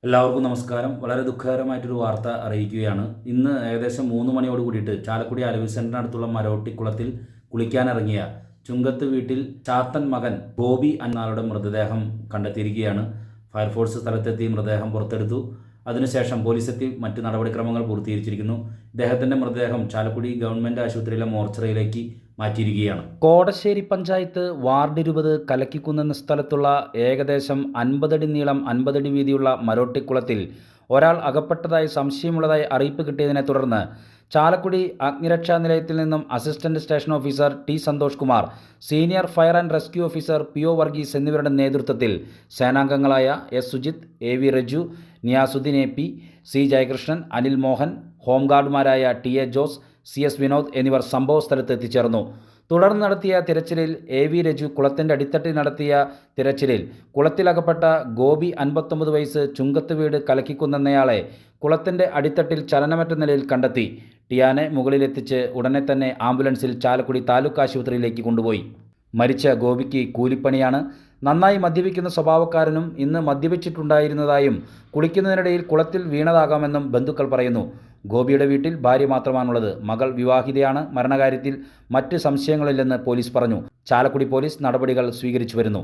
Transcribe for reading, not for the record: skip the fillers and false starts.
എല്ലാവർക്കും നമസ്കാരം. വളരെ ദുഃഖകരമായിട്ടൊരു വാർത്ത അറിയിക്കുകയാണ്. ഇന്ന് ഏകദേശം 3 മണിയോട് കൂടിയിട്ട് ചാലക്കുടി അലവി സെൻ്ററിനടുത്തുള്ള മരോട്ടിക്കുളത്തിൽ കുളിക്കാനിറങ്ങിയ ചുങ്കത്ത് വീട്ടിൽ ചാത്തൻ മകൻ ബോബി എന്നാളുടെ മൃതദേഹം കണ്ടെത്തിയിരിക്കുകയാണ്. ഫയർഫോഴ്സ് സ്ഥലത്തെത്തി മൃതദേഹം പുറത്തെടുത്തു. അതിനുശേഷം പോലീസെത്തി മറ്റ് നടപടിക്രമങ്ങൾ പൂർത്തീകരിച്ചിരിക്കുന്നു. ഇദ്ദേഹത്തിൻ്റെ മൃതദേഹം ചാലക്കുടി ഗവൺമെൻറ് ആശുപത്രിയിലെ മോർച്ചറിയിലേക്ക് മാറ്റിയിരിക്കുകയാണ്. കോടശ്ശേരി പഞ്ചായത്ത് വാർഡ് 20 കലക്കിക്കുന്ന് എന്ന സ്ഥലത്തുള്ള ഏകദേശം 50 അടി നീളം 50 അടി വീതിയുള്ള മരോട്ടിക്കുളത്തിൽ ഒരാൾ അകപ്പെട്ടതായി സംശയമുള്ളതായി അറിയിപ്പ് കിട്ടിയതിനെ തുടർന്ന് ചാലക്കുടി അഗ്നിരക്ഷാ നിലയത്തിൽ നിന്നും assistant station officer T Santhosh Kumar, senior fire and rescue officer PO Varghese എന്നിവരുടെ നേതൃത്വത്തിൽ സേനാംഗങ്ങളായ S Sujith, AV Reju, Niyasudheen AP, C Jayakrishnan, Anil Mohan, ഹോംഗാർഡുമാരായ TA Jose, CS Vinod എന്നിവർ സംഭവസ്ഥലത്ത് എത്തിച്ചേർന്നു. തുടർന്ന് നടത്തിയ തിരച്ചിലിൽ AV രജു കുളത്തിൻ്റെ അടിത്തട്ടിൽ നടത്തിയ തിരച്ചിലിൽ കുളത്തിലകപ്പെട്ട ഗോപി 59 വയസ്സ് ചുങ്കത്ത് വീട് കലക്കിക്കുന്നെന്നയാളെ കുളത്തിൻ്റെ അടിത്തട്ടിൽ ചലനമറ്റ നിലയിൽ കണ്ടെത്തി. ടിയാനെ മുകളിലെത്തിച്ച് ഉടനെ തന്നെ ആംബുലൻസിൽ ചാലക്കുടി താലൂക്ക് ആശുപത്രിയിലേക്ക് കൊണ്ടുപോയി. മരിച്ച ഗോപിക്ക് കൂലിപ്പണിയാണ്. നന്നായി മദ്യപിക്കുന്ന സ്വഭാവക്കാരനും ഇന്ന് മദ്യപിച്ചിട്ടുണ്ടായിരുന്നതായും കുളിക്കുന്നതിനിടയിൽ കുളത്തിൽ വീണതാകാമെന്നും ബന്ധുക്കൾ പറയുന്നു. ഗോപിയുടെ വീട്ടിൽ ഭാര്യ മാത്രമാണുള്ളത്. മകൾ വിവാഹിതയാണ്. മരണകാര്യത്തിൽ മറ്റ് സംശയങ്ങളില്ലെന്ന് പോലീസ് പറഞ്ഞു. ചാലക്കുടി പോലീസ് നടപടികൾ സ്വീകരിച്ചു വരുന്നു.